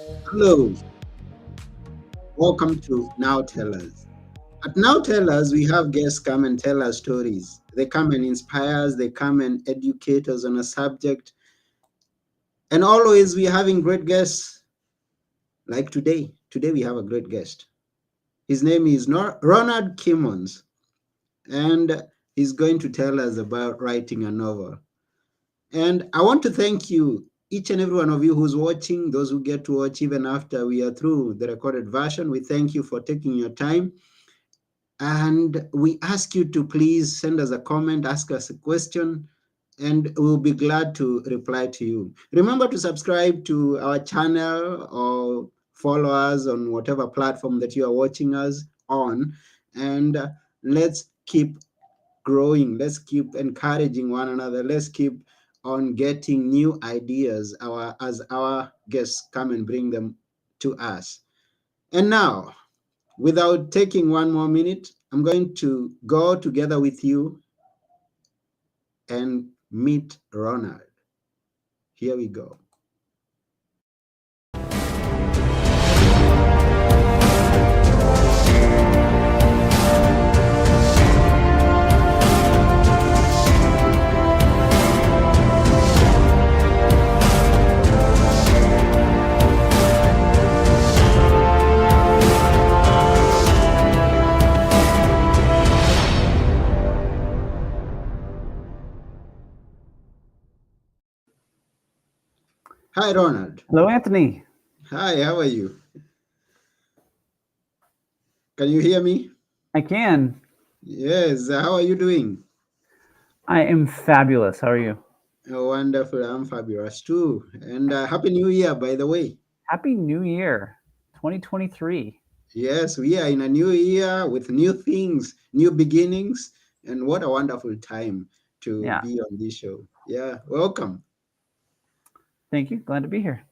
Hello, welcome to Now Tell Us. At Now Tell Us, we have guests come and tell us stories. They come and inspire us, they come and educate us on a subject. And always we're having great guests like today. Today we have a great guest. His name is Ronald Kimmons, and he's going to tell us about writing a novel. And I want to thank you, each and every one of you who's watching, those who get to watch even after we are through the recorded version. We thank you for taking your time. And we ask you to please send us a comment, ask us a question, and we'll be glad to reply to you. Remember to subscribe to our channel or follow us on whatever platform that you are watching us on. And let's keep growing. Let's keep encouraging one another. Let's keep on getting new ideas as our guests come and bring them to us. And now, without taking one more minute, I'm going to go together with you and meet Ronald. Here we go. Hi, Ronald. Hello, Anthony. Hi, how are you? Can you hear me? I can. Yes, how are you doing? I am fabulous. How are you? Oh, wonderful. I'm fabulous too. And Happy New Year, by the way. Happy New Year, 2023. Yes, we are in a new year with new things, new beginnings, and what a wonderful time to Yeah. be on this show. Yeah, welcome. Thank you. Glad to be here.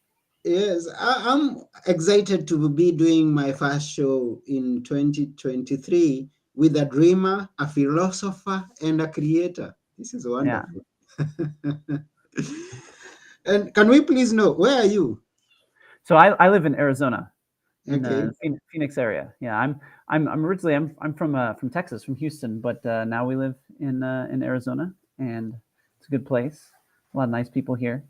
Yes, I'm excited to be doing my first show in 2023 with a dreamer, a philosopher, and a creator. This is Yeah. wonderful. And can we please know where are you? So I live in Arizona, in Okay. the Phoenix area. Yeah. I'm originally I'm from Texas, from Houston, but now we live in Arizona, and it's a good place. A lot of nice people here.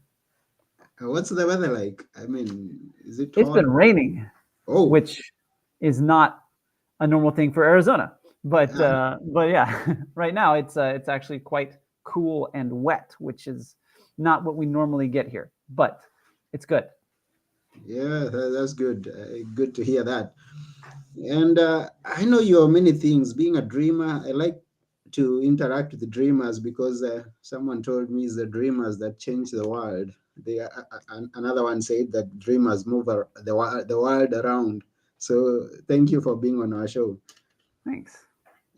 What's the weather like? I mean, is it It's hot? been raining, Oh, which is not a normal thing for Arizona. ah, But yeah, right now it's actually quite cool and wet, which is not what we normally get here. But it's good. yeah, that's good. Good to hear that. And I know you're many things. Being a dreamer, I like to interact with the dreamers because someone told me it's the dreamers that change the world. Another one said that dreamers move the world around. So thank you for being on our show. Thanks.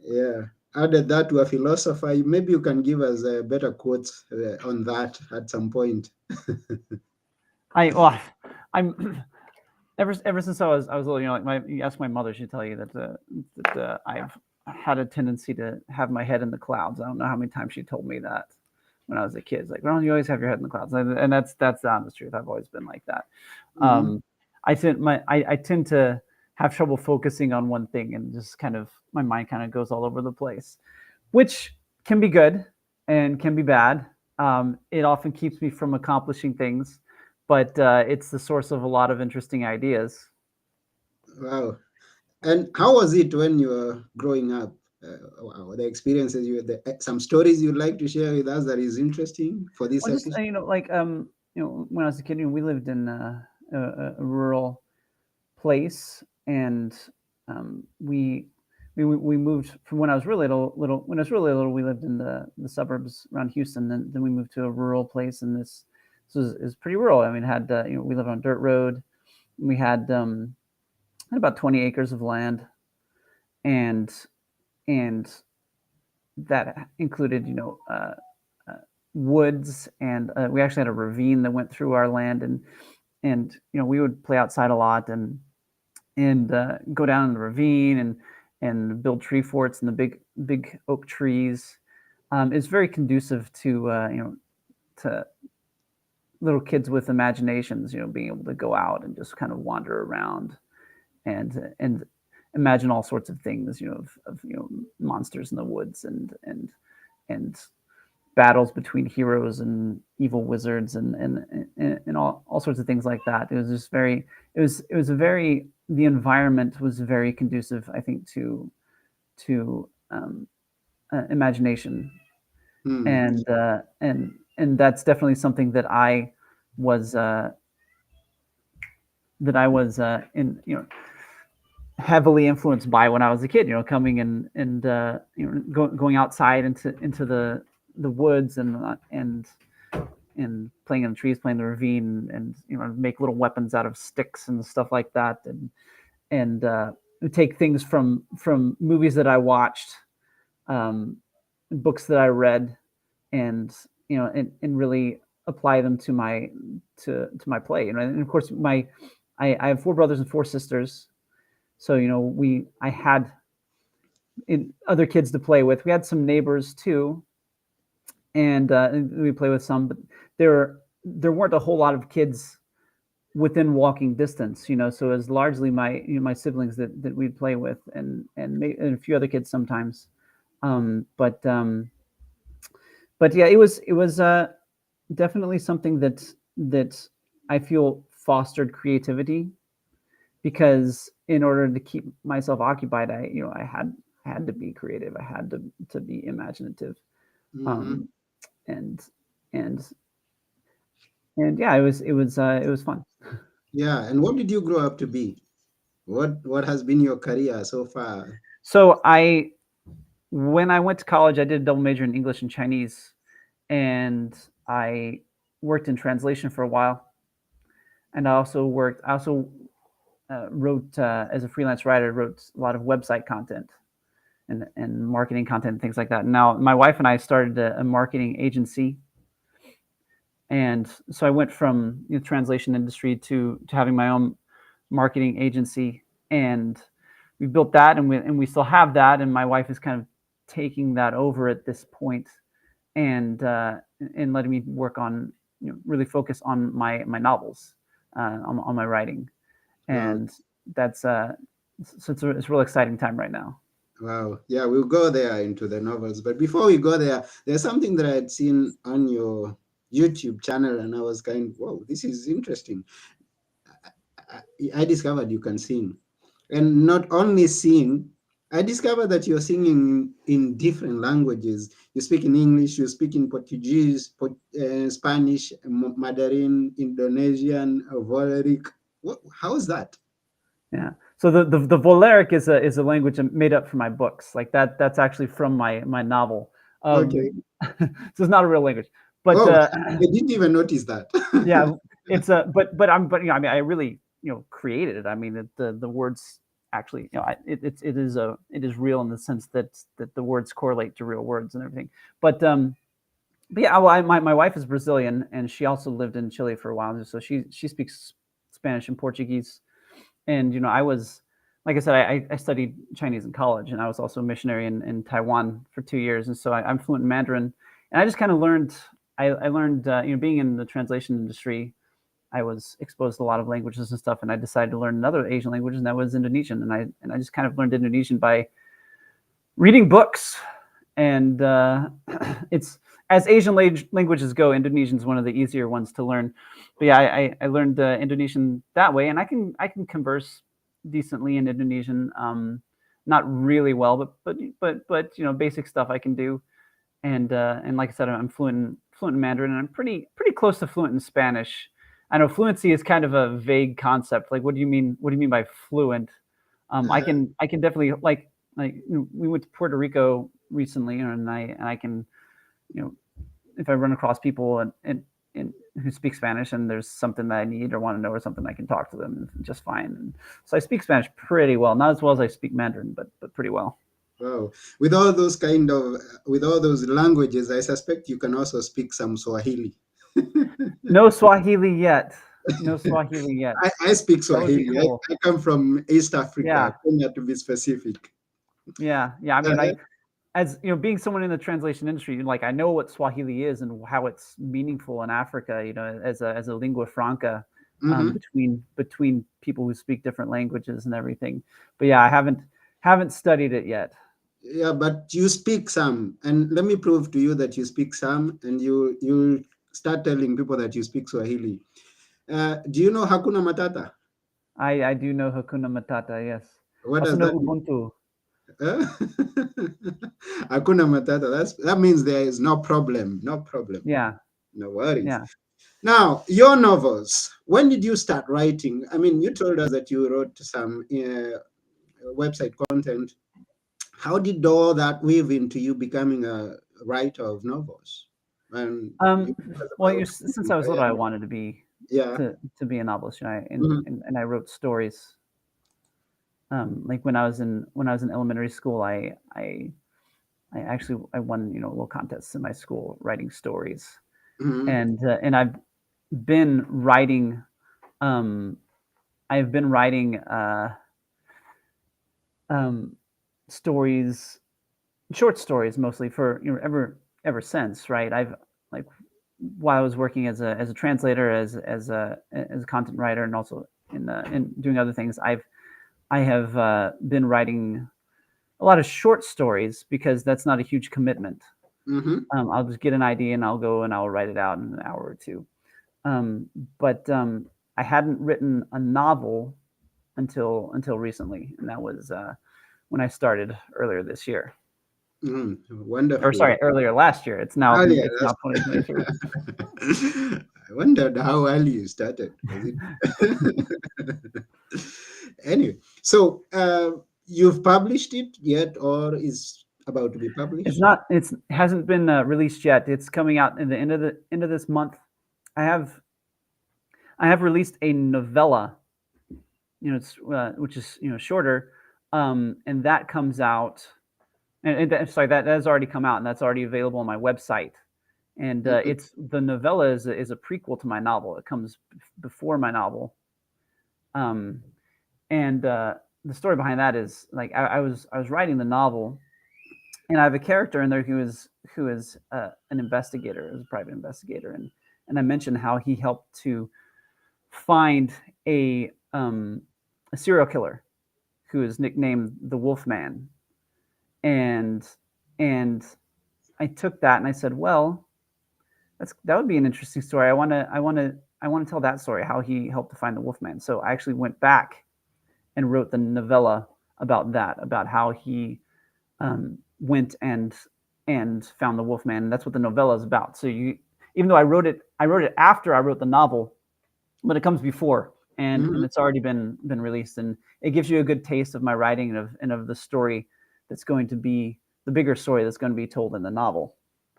Yeah. Added that to a philosopher, maybe you can give us better quotes on that at some point. I well, I'm ever since I was little. Like you ask my mother, she'd tell you that I've had a tendency to have my head in the clouds. I don't know how many times she told me that when I was a kid. It's like, well, you always have your head in the clouds, and that's the honest truth. I've always been like that. Hmm. Um, I tend to have trouble focusing on one thing, and just kind of my mind kind of goes all over the place, which can be good and can be bad. It often keeps me from accomplishing things, but it's the source of a lot of interesting ideas. Wow. And how was it when you were growing up? Wow, the experiences some stories you'd like to share with us that is interesting for this Well, just episode? when I was a kid, we lived in a rural place, and we moved from when I was really little. When I was really little, we lived in the suburbs around Houston. Then we moved to a rural place, and this is pretty rural. I mean, it had we lived on a dirt road. We had about 20 acres of land, and and that included uh, woods, and we actually had a ravine that went through our land, and we would play outside a lot, and go down in the ravine, and build tree forts in the big oak trees. It's very conducive to to little kids with imaginations, being able to go out and just kind of wander around and imagine all sorts of things, of monsters in the woods and battles between heroes and evil wizards and all sorts of things like that. It was just very it was a very the environment was very conducive, I think, to imagination, Hmm. and that's definitely something was uh, that I was in heavily influenced by when I was a kid. Coming and going outside into the woods and playing in the trees, playing in the ravine, and make little weapons out of sticks and stuff like that, and take things from movies that I watched, um, books that I read, and and really apply them to my play. And of course, I have four brothers and four sisters, so we I had other kids to play with. We had some neighbors too, and we play with some, but there weren't a whole lot of kids within walking distance. So it was largely my siblings that we'd play with, and a few other kids sometimes. Um, but um, but yeah, it was definitely something that I feel fostered creativity, because in order to keep myself occupied, I had to be creative. I had to be imaginative, Hmm. um, and and and yeah, it was fun. Yeah. And what did you grow up to be? What has been your career so far? So when I went to college, I did a double major in English and Chinese, and I worked in translation for a while, and I also wrote as a freelance writer, wrote a lot of website content and marketing content and things like that. Now, my wife and I started a marketing agency, and so I went from translation industry to having my own marketing agency, and we built that, and we still have that, and my wife is kind of taking that over at this point, and letting me work on really focus on my novels, on my writing, Wow. and that's so it's a real exciting time right now. Wow. Yeah, we'll go there into the novels. But before we go there, there's something that I had seen on your YouTube channel, and I was kind of, whoa, this is interesting. I, I discovered you can sing. And not only sing, I discovered that you're singing in different languages. You speak in English, you speak in Portuguese, Spanish, Mandarin, Indonesian, Voleric. How is that? Yeah. So the Voleric is a language made up for my books. Like that's actually from my novel. Okay. So it's not a real language, but Oh, I didn't even notice that. yeah, it's a but I mean I really created it. I mean the words actually it is real in the sense that the words correlate to real words and everything. But yeah, well, my wife is Brazilian, and she also lived in Chile for a while, so she speaks Spanish and Portuguese. And I was, like I said, I studied Chinese in college, and I was also a missionary in Taiwan for 2 years, and so I'm fluent in Mandarin. And I just kind of learned. I learned, being in the translation industry, I was exposed to a lot of languages and stuff, and I decided to learn another Asian language, and that was Indonesian. And I just kind of learned Indonesian by reading books, and it's as Asian languages go, Indonesian is one of the easier ones to learn. But yeah, I learned Indonesian that way, and I can converse decently in Indonesian. Not really well, but basic stuff I can do. And like I said, I'm fluent in Mandarin, and I'm pretty close to fluent in Spanish. I know fluency is kind of a vague concept. Like, what do you mean? What do you mean by fluent? I can definitely we went to Puerto Rico recently, and I can if I run across people and who speak Spanish, and there's something that I need or want to know or something, I can talk to them just fine. And so I speak Spanish pretty well, not as well as I speak Mandarin, but pretty well. Wow. With all those with all those languages, I suspect you can also speak some Swahili. No Swahili yet. No Swahili yet. I speak That would be Swahili. cool. I come from East Africa, Yeah, Kenya to be specific. yeah. I mean, Uh, as you know, being someone in the translation industry, like I know what Swahili is and how it's meaningful in Africa. You know, as a lingua franca Mm-hmm. between people who speak different languages and everything. But yeah, I haven't studied it yet. Yeah, but you speak some, and let me prove to you that you speak some, and you start telling people that you speak Swahili. Do you know Hakuna Matata? I do know Hakuna Matata. Yes, What also does know that mean? Ubuntu. Huh? Hakuna Matata. That means there is no problem. No problem. Yeah, No worries. yeah. Now, your novels. When did you start writing? I mean, you told us that you wrote some website content. How did all that weave into you becoming a writer of novels? And you Um, told us well, about since I was little, I Brian. wanted Yeah. to be a novelist, you know, Mhm. and I wrote stories. Like when I was in elementary school, I actually I won little contests in my school writing stories, Mhm. and been writing um, I've been writing um, stories, short stories mostly for ever since, right? I've like while I was working as a translator, as a content writer, and also in doing other things, I have been writing a lot of short stories because that's not a huge commitment. Mhm. I'll just get an idea and I'll go and I'll write it out in an hour or two. Um, but I hadn't written a novel until recently, and that was when I started earlier this year, Mhm. or Wonderful. sorry, earlier last year. Oh yeah, It's that's. now 2023. I wondered how early you started. Was it? Anyway, so you've published it yet, or is about to be It's published? not. It's hasn't been released yet. It's coming out in the end of this month. I have I have released a novella, it's which is shorter, and that comes out. Sorry, that has already come out, and that's already available on my website. And Mhm. it's the novella is a prequel to my novel. It comes before my novel, um, and the story behind that is like I was writing the novel, and I have a character in there who is an investigator, is a private investigator, and I mentioned how he helped to find a serial killer who is nicknamed the Wolfman, and and I took that and I said, well, that would be an interesting story. I want to tell that story, how he helped to find the Wolfman. So I actually went back and wrote the novella about that, about how he went and found the Wolfman. And that's what the novella is about. So even though I wrote it after I wrote the novel, but it comes before, and Mhm. it's already been released, and it gives you a good taste of my writing and of the story that's going to be the bigger story that's going to be told in the novel.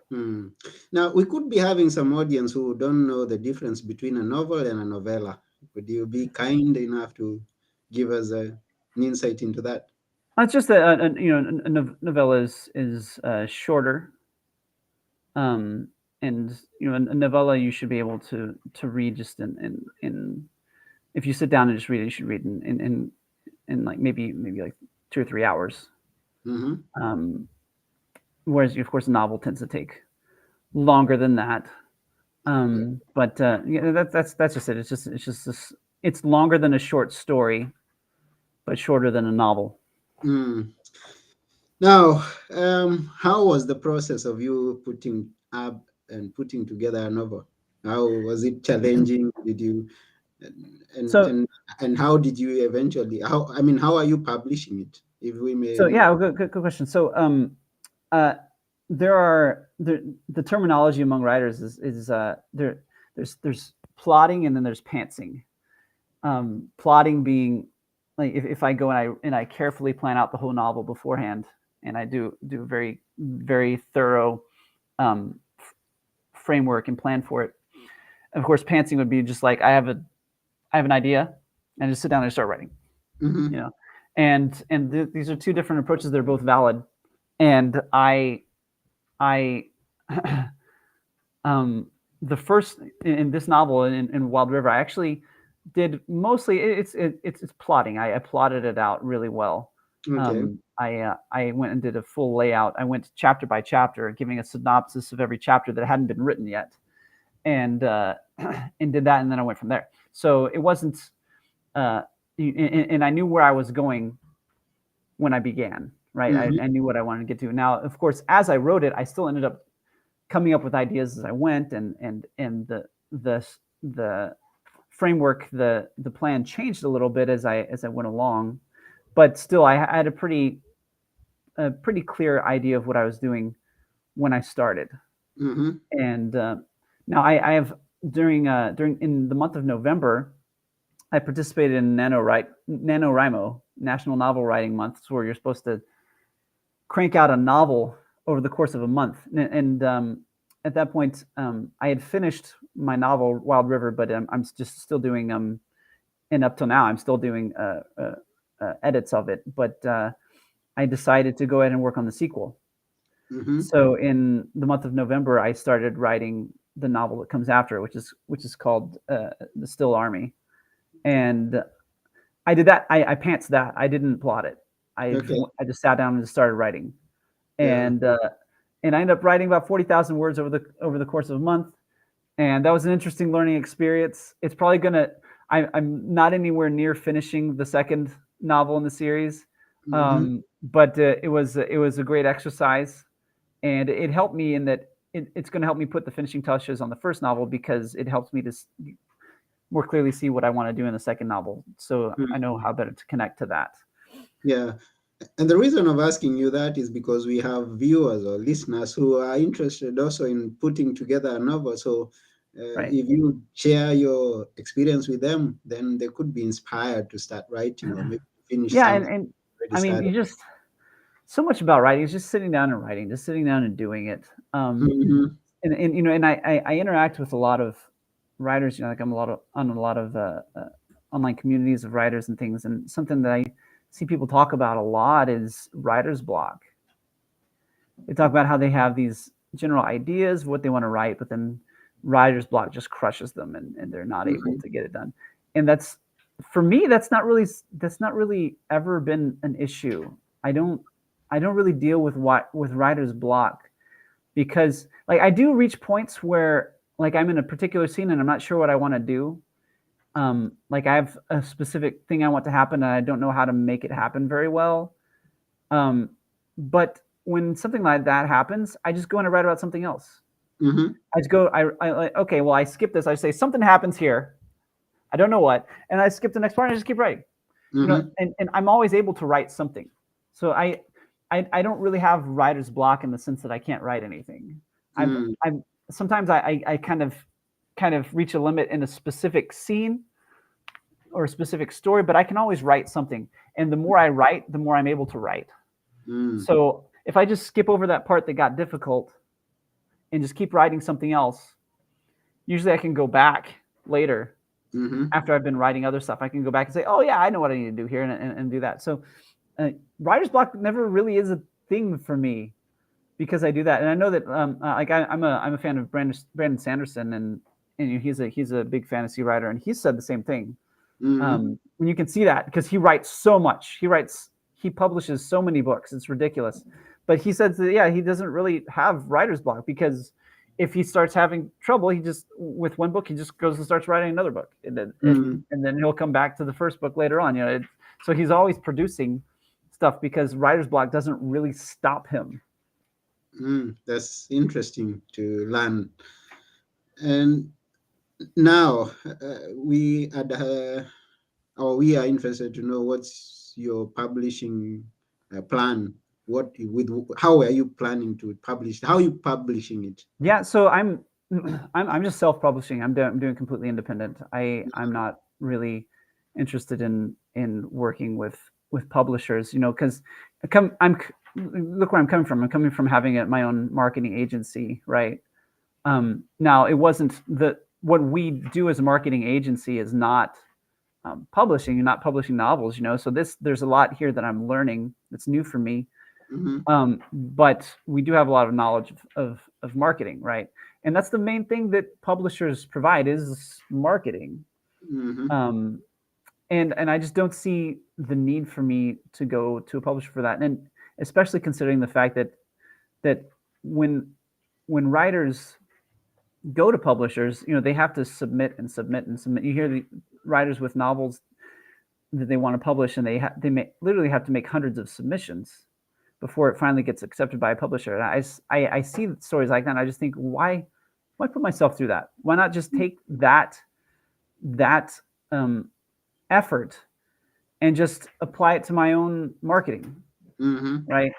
Hmm. Now, we could be having some audience who don't know the difference between a novel and a novella. Would you be kind enough to give us an insight into that? It's just a novella is shorter, um, and a novella you should be able to read just in if you sit down and just read it, you should read in like maybe like 2 or 3 hours. Mm-hmm. Um, Whereas of course a novel tends to take longer than that. But yeah, that's just it. It's just this, it's longer than a short story, but shorter than a novel. Mm. Now, how was the process of you putting up and putting together a novel? How was it challenging? Did you and and So and, and how did you eventually? How I mean, how are you publishing it? If we may so know. yeah, good question. So uh, there are the terminology among writers is there's plotting and then there's pantsing. Plotting being like if I go and I carefully plan out the whole novel beforehand, and I do a very thorough um, framework and plan for it. Of course, pantsing would be just like I have an idea and just sit down and start writing, you Mm-hmm. know. And these are two different approaches. They're both valid. And I um, the first in this novel in Wild River, I actually did mostly it's plotting. I plotted it out really well. Okay. I went and did a full layout. I went chapter by chapter, giving a synopsis of every chapter that hadn't been written yet, and and did that, and then I went from there. So it wasn't, uh, and I knew where I was going when I began. Right, Mm-hmm. I knew what I wanted to get to. Now, of course, as I wrote it, I still ended up coming up with ideas as I went, and the framework, the plan changed a little bit as I went along, but still, I had a pretty clear idea of what I was doing when I started. Mm-hmm. And now I have during in the month of November, I participated in NaNoWriMo, National Novel Writing Month, where you're supposed to crank out a novel over the course of a month. And at that point, I had finished my novel Wild River, but I'm just still doing and up till now, I'm still doing edits of it. But I decided to go ahead and work on the sequel. Mm-hmm. So in the month of November, I started writing the novel that comes after it, which is called The Still Army, and I did that. I pantsed that. I didn't plot it. Okay. I just sat down and just started writing, Yeah. and I ended up writing about 40,000 words over the course of a month, and that was an interesting learning experience. It's probably gonna. I'm not anywhere near finishing the second novel in the series, Mm-hmm. but it was a great exercise, and it helped me in that it's going to help me put the finishing touches on the first novel because it helps me to more clearly see what I want to do in the second novel, so I know how better to connect to that. Yeah. And the reason of asking you that is because we have viewers or listeners who are interested also in putting together a novel. So Right. if you share your experience with them, then they could be inspired to start writing or maybe finish Yeah, something and already I mean, started. you just so much about writing is just sitting down and writing, just sitting down and doing it. Mm-hmm. And you know, and I interact with a lot of writers. You know, like I'm a lot of on a lot of online communities of writers and things. And something that I see people talk about a lot is writer's block. They talk about how they have these general ideas of what they want to write, but then writer's block just crushes them, and they're not able Mm-hmm. to get it done. And that's for me, that's not really ever been an issue. I don't I don't really deal with what with writer's block because like I do reach points where like I'm in a particular scene and I'm not sure what I want to do. Like I have a specific thing I want to happen and I don't know how to make it happen very well. Um, but when something like that happens, I just go and I write about something else. Mm-hmm. I just go, like, okay, well, I skip this. I say something happens here. I don't know what, and I skip the next part and I just keep writing. You know, Mm-hmm. and I'm always able to write something. So I don't really have writer's block in the sense that I can't write anything. I'm sometimes I kind of reach a limit in a specific scene or a specific story, but I can always write something. And the more I write, the more I'm able to write. Mm-hmm. So if I just skip over that part that got difficult and just keep writing something else, usually I can go back later Mm-hmm. after I've been writing other stuff. I can go back and say, oh, yeah, I know what I need to do here and do that. So writer's block never really is a thing for me because I do that. And I know that like I'm a fan of Brandon Sanderson and he's a big fantasy writer and he said the same thing. Mm-hmm. And you can see that because he writes so much. He publishes so many books. It's ridiculous. But he says that yeah, he doesn't really have writer's block because if he starts having trouble, he just with one book he just goes and starts writing another book, and then he'll come back to the first book later on. You know, so he's always producing stuff because writer's block doesn't really stop him. That's interesting to learn. And now we are interested to know what's your publishing plan. What with how are you planning to publish? How are you publishing it? Yeah, so I'm just self-publishing. I'm doing completely independent. I'm not really interested in working with publishers, you know, because I'm look where I'm coming from. I'm coming from having my own marketing agency, right? Now it wasn't the what we do as a marketing agency is not publishing. You're not publishing novels, you know. So there's a lot here that I'm learning that's new for me. Mm-hmm. But we do have a lot of knowledge of marketing, right? And that's the main thing that publishers provide is marketing. Mm-hmm. Um, and I just don't see the need for me to go to a publisher for that. And especially considering the fact that when when writers go to publishers, they have to submit and submit and submit. You hear the writers with novels that they want to publish, and literally have to make hundreds of submissions before it finally gets accepted by a publisher. And I see stories like that, and I just think, why put myself through that? Why not just take that effort and just apply it to my own marketing, right?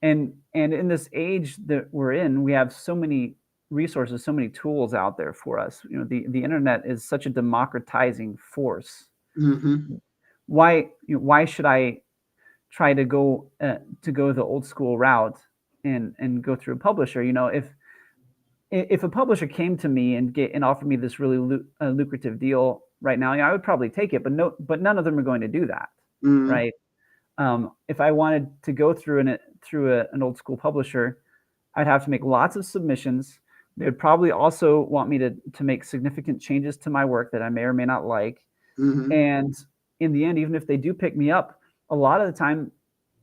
And in this age that we're in, we have so many resources, so many tools out there for us. The internet is such a democratizing force. Why should I try to go the old school route and go through a publisher? If a publisher came to me and offered me this really lucrative deal right now, I would probably take it. But none of them are going to do that, right? If I wanted to go through an old school publisher, I'd have to make lots of submissions. They would probably also want me to make significant changes to my work that I may or may not like. And in the end, even if they do pick me up, a lot of the time,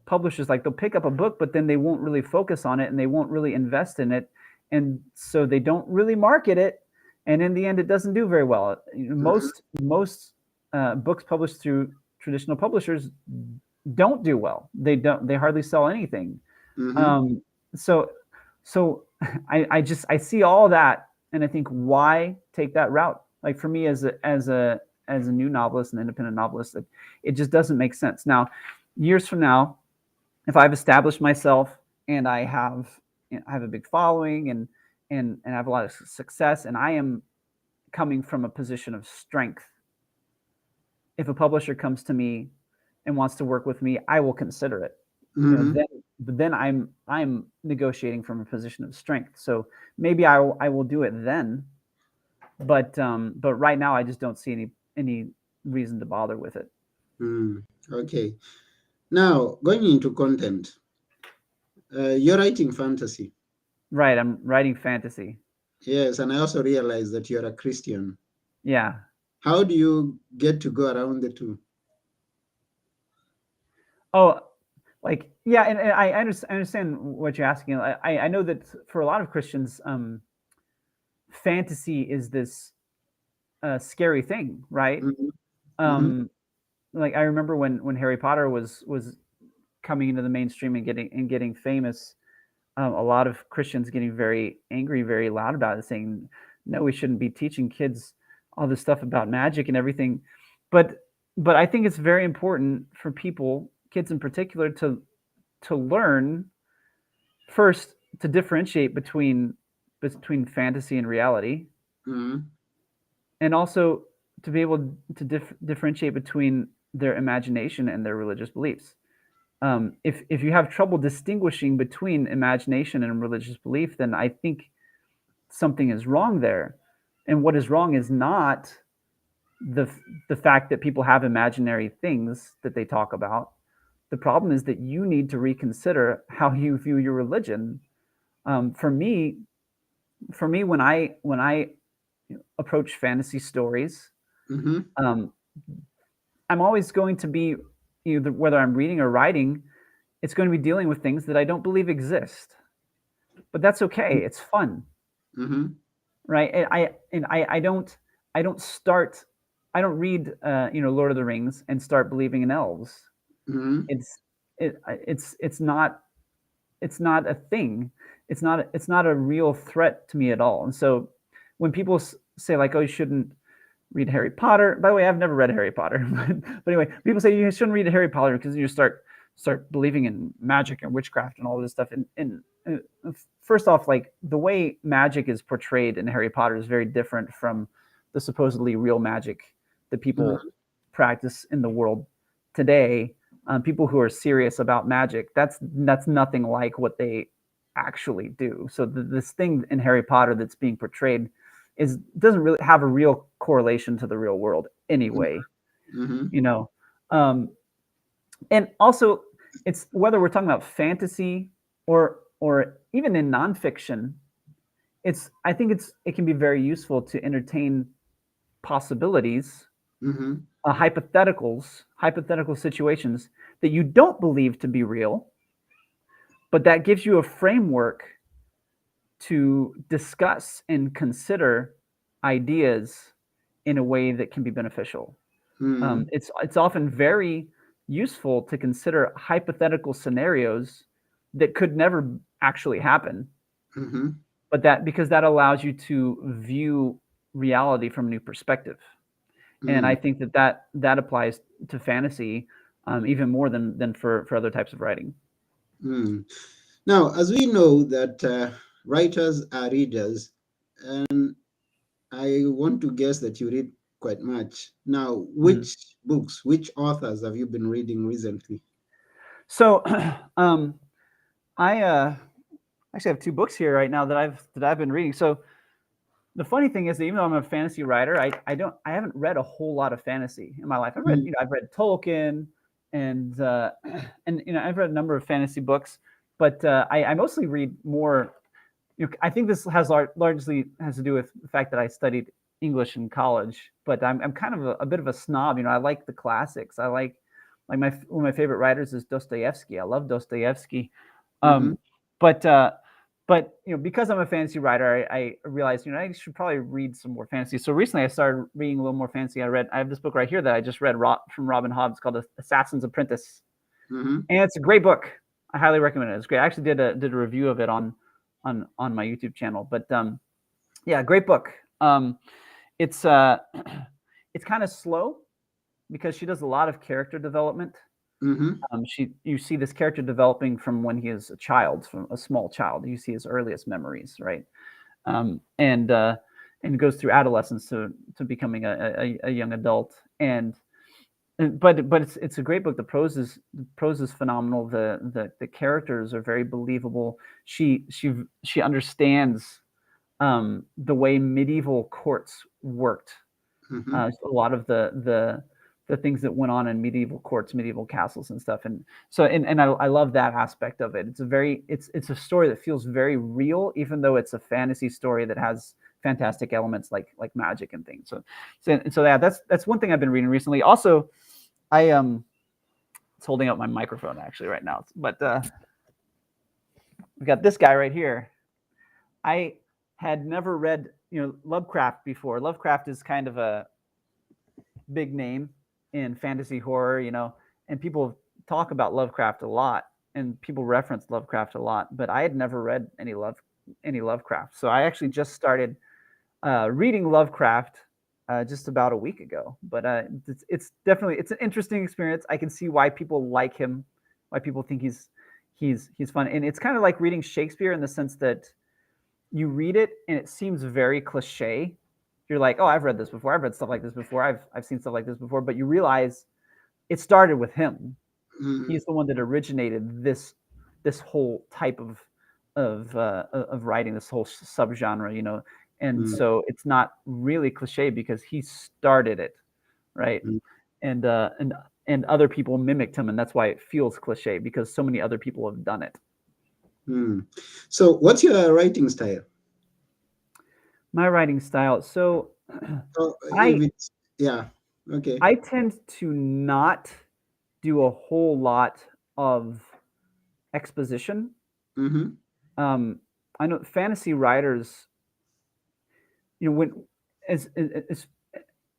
publishers, like, they'll pick up a book, but then they won't really focus on it and they won't really invest in it. And so they don't really market it. And in the end, it doesn't do very well. Most books published through traditional publishers don't do well. They hardly sell anything. So I see all that, and I think, why take that route? Like, for me, as a new novelist, an independent novelist, it just doesn't make sense. Now, years from now, if I've established myself and I have a big following and I have a lot of success, and I am coming from a position of strength, if a publisher comes to me and wants to work with me, I will consider it. Then I'm negotiating from a position of strength. So maybe I will do it then, but right now I just don't see any reason to bother with it. Okay. Now, going into content, you're writing fantasy. Right, I'm writing fantasy. Yes, and I also realized that you're a Christian. Yeah. How do you get to go around the two? Oh, yeah, and I understand what you're asking. I know that for a lot of Christians, fantasy is this scary thing, right? Like, I remember when Harry Potter was coming into the mainstream and getting famous, a lot of Christians getting very angry, very loud about it, saying, no, we shouldn't be teaching kids all this stuff about magic and everything. But I think it's very important for people, kids in particular, to learn first to differentiate between fantasy and reality, and also to be able to differentiate between their imagination and their religious beliefs. If you have trouble distinguishing between imagination and religious belief, then I think something is wrong there. And what is wrong is not the fact that people have imaginary things that they talk about. The problem is that you need to reconsider how you view your religion. For me, when I approach fantasy stories, I'm always going to be, whether I'm reading or writing, it's going to be dealing with things that I don't believe exist. But that's okay. It's fun, right? I don't read Lord of the Rings and start believing in elves. It's not a thing. It's not a real threat to me at all. And so when people say, like, oh, you shouldn't read Harry Potter. By the way, I've never read Harry Potter, but anyway, people say you shouldn't read Harry Potter because you start believing in magic and witchcraft and all this stuff. And first off, like, the way magic is portrayed in Harry Potter is very different from the supposedly real magic that people practice in the world today. People who are serious about magic, that's nothing like what they actually do. So this thing in Harry Potter that's being portrayed doesn't really have a real correlation to the real world anyway. And also, it's whether we're talking about fantasy or even in nonfiction, I think it can be very useful to entertain possibilities, hypothetical situations that you don't believe to be real, but that gives you a framework to discuss and consider ideas in a way that can be beneficial. Mm, It's often very useful to consider hypothetical scenarios that could never actually happen, mm-hmm, but that because that allows you to view reality from a new perspective. And I mm, think that applies to fantasy even more than for other types of writing. mm. Now, as we know that writers are readers, and I want to guess that you read quite much. Now, Mhm. which books, which authors have you been reading recently? So um, I actually have two books here right now that I've been reading. So the funny thing is that even though I'm a fantasy writer, I haven't read a whole lot of fantasy in my life. Mm, I've read Tolkien and and I've read a number of fantasy books, but I mostly read more. I think this largely has to do with the fact that I studied English in college, but I'm kind of a bit of a snob. I like the classics. I like my one of my favorite writers is Dostoevsky. I love Dostoevsky, mm-hmm, um, but because I'm a fantasy writer, I realized I should probably read some more fantasy. So recently I started reading a little more fantasy. I have this book right here that I just read from Robin Hobbs called Assassin's Apprentice, mm-hmm, and it's a great book. I highly recommend it. It's great. I actually did a review of it on my YouTube channel. But yeah, great book. It's it's kind of slow because she does a lot of character development. mm-hmm, You see this character developing from when he is a child, from a small child. You see his earliest memories, right? Um, and uh, and goes through adolescence to becoming a young adult. But it's a great book. The prose is phenomenal. The characters are very believable. She understands the way medieval courts worked. mm-hmm, A lot of the things that went on in medieval courts, medieval castles, and stuff. And so and I love that aspect of it. It's a story that feels very real, even though it's a fantasy story that has fantastic elements like magic and things. So yeah, that's one thing I've been reading recently. Also, I it's holding up my microphone actually right now, but we got this guy right here. I had never read Lovecraft before. Lovecraft is kind of a big name in fantasy horror, and people talk about Lovecraft a lot, and people reference Lovecraft a lot. But I had never read any Lovecraft, so I actually just started reading Lovecraft just about a week ago. But it's definitely it's an interesting experience. I can see why people like him, why people think he's fun, and it's kind of like reading Shakespeare in the sense that you read it and it seems very cliche. You're like, oh, I've read this before. I've read stuff like this before. I've seen stuff like this before. But you realize it started with him. mm-hmm, He's the one that originated this whole type of writing, this whole subgenre, And mm-hmm, so it's not really cliche because he started it, right? And uh, and and other people mimicked him, and that's why it feels cliche because so many other people have done it. mm-hmm. So, what's your writing style? My writing style. So So, if I it's yeah, okay. I tend to not do a whole lot of exposition. Mm-hmm, Um, I know fantasy writers, when as, as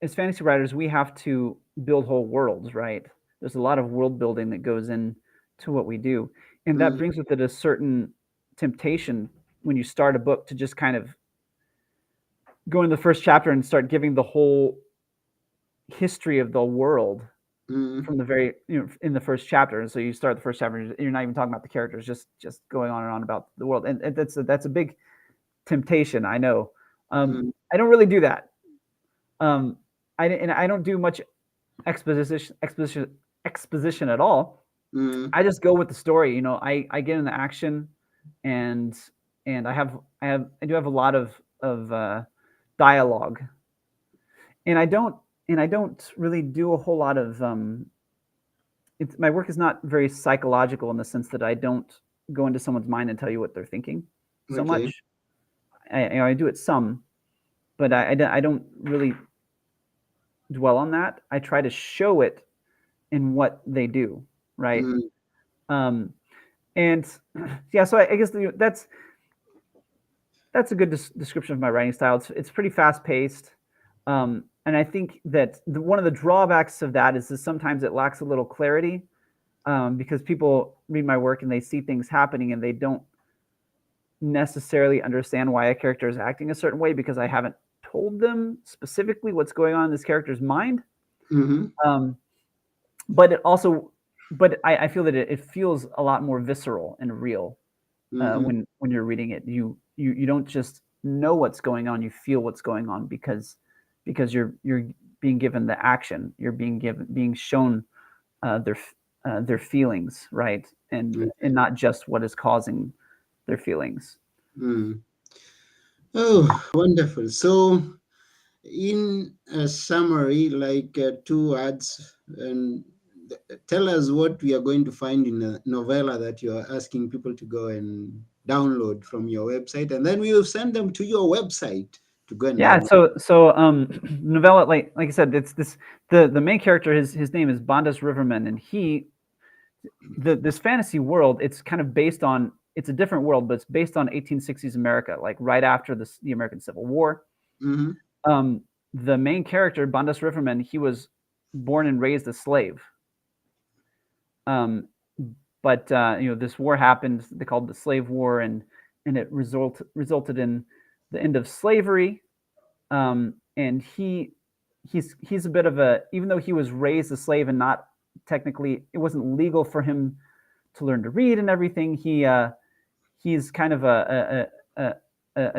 as fantasy writers, we have to build whole worlds, right? There's a lot of world building that goes into what we do, and that mm-hmm, brings with it a certain temptation when you start a book to just kind of go in the first chapter and start giving the whole history of the world mm-hmm, from the very in the first chapter. And so you start the first chapter, you're not even talking about the characters, just going on and on about the world, and that's a big temptation, I know. I don't really do that. um I don't do much exposition at all. mm-hmm, I just go with the story. I get into action, and I do have a lot of dialogue, and I don't really do a whole lot of my work is not very psychological in the sense that I don't go into someone's mind and tell you what they're thinking so okay. much. I do it some, but I don't really dwell on that. I try to show it in what they do, right? Mm-hmm, Um, And yeah, so I guess that's a good description of my writing style. It's pretty fast paced, and I think that one of the drawbacks of that is that sometimes it lacks a little clarity, because people read my work and they see things happening and they don't necessarily understand why a character is acting a certain way because I haven't told them specifically what's going on in this character's mind. Mm-hmm. Um, but it also, but I feel that it feels a lot more visceral and real Mm-hmm. when you're reading it. You don't just know what's going on; you feel what's going on because you're being given the action. You're being shown their feelings, right, and Okay. not just what is causing their feelings. Mm. Oh, wonderful. So, in a summary, like 2 words, and tell us what we are going to find in a novella that you are asking people to go and download from your website, and then we will send them to your website to go and Yeah, download. so novella, like I said, it's this the main character. His name is Bandas Riverman, and this fantasy world. It's kind of based on, it's a different world, but it's based on 1860s America, like right after the American Civil War. Mm-hmm. Um, the main character, Bandas Riverman, he was born and raised a slave. Um, but this war happened. They called it the Slave War, and it resulted in the end of slavery. And he's a bit of a, even though he was raised a slave and not technically, it wasn't legal for him to learn to read and everything. He's kind of a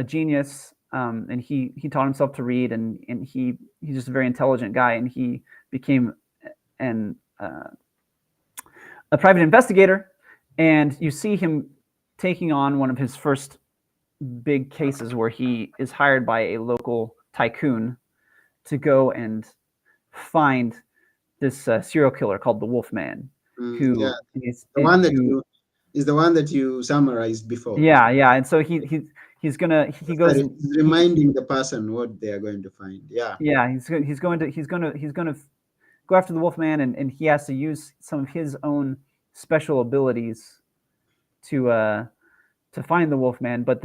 genius, and he taught himself to read, and he's just a very intelligent guy, and he became an a private investigator, and you see him taking on one of his first big cases where he is hired by a local tycoon to go and find this serial killer called the Wolfman, Yeah, who is the one that who you is the one that you summarized before. yeah, and so he goes and It's he reminding the person what they are going to find. Yeah. yeah he's going to go after the Wolfman, and he has to use some of his own special abilities to find the Wolfman, but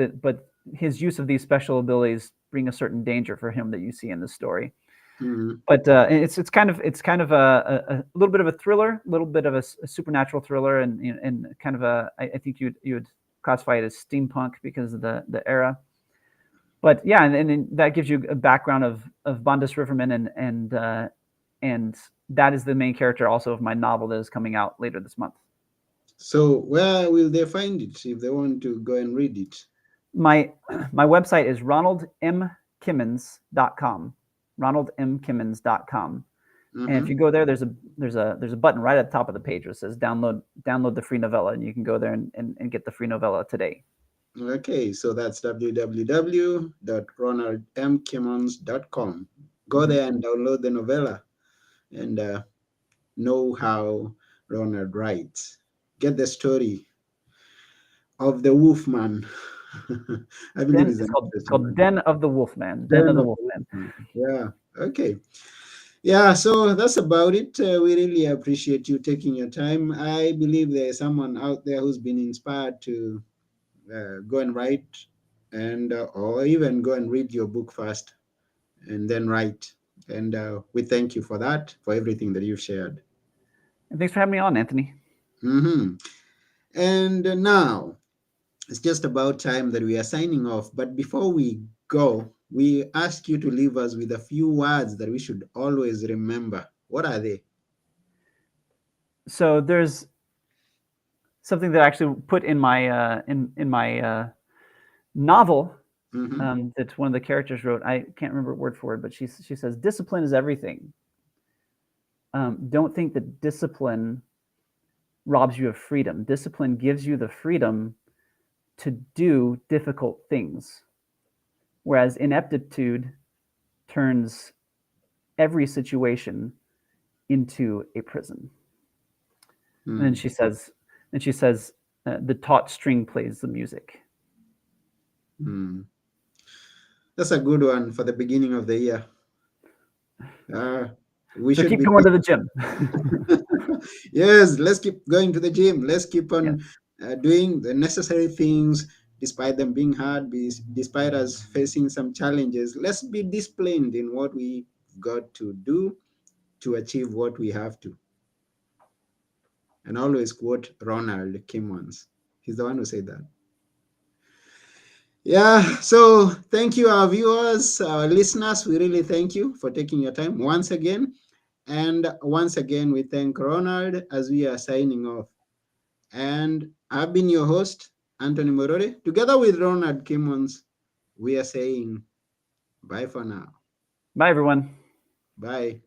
his use of these special abilities bring a certain danger for him that you see in the story. Mm-hmm. But it's kind of a little bit of a thriller, a little bit of a supernatural thriller, and kind of I think you would classify it as steampunk because of the era. But yeah, and that gives you a background of Bandas Riverman, and that is the main character also of my novel that is coming out later this month. So where will they find it if they want to go and read it? My my website is ronaldmkimmons.com. ronaldmkimmons.com. And if Mm-hmm. you go there, there's a button right at the top of the page that says download the free novella, and you can go there and get the free novella today. Okay, so that's www.ronaldmkimmons.com. Go Mm-hmm. there and download the novella and know how Ronald writes. Get the story of the Wolfman. I believe Den it's it's an called it's interesting called one. Den of the Wolfman. Den of Den the of the Wolfman. Wolfman. Yeah. Okay. Yeah, so that's about it. We really appreciate you taking your time. I believe there's someone out there who's been inspired to go and write, and or even go and read your book first and then write. And we thank you for that, for everything that you've shared. And thanks for having me on, Anthony. Hmm. And now it's just about time that we are signing off. But before we go, we ask you to leave us with a few words that we should always remember. What are they? So there's something that I actually put in my my novel, Hmm. that one of the characters wrote. I can't remember word for word, but she says discipline is everything. Don't think that discipline robs you of freedom. Discipline gives you the freedom to do difficult things, whereas ineptitude turns every situation into a prison. And then Mm. she says, the taut string plays the music. Mm. That's a good one for the beginning of the year. Uh, we So should keep be. going to the gym. Yes, let's keep going to the gym. Let's keep Yeah. on. doing the necessary things despite them being hard, despite us facing some challenges. Let's be disciplined in what we got to do to achieve what we have to. And always quote Ronald Kimmons. He's the one who said that. Yeah, so thank you, our viewers, our listeners. We really thank you for taking your time once again. And once again, we thank Ronald as we are signing off. And I've been your host, Anthony Morore. Together with Ronald Kimmons, we are saying bye for now. Bye, everyone. Bye.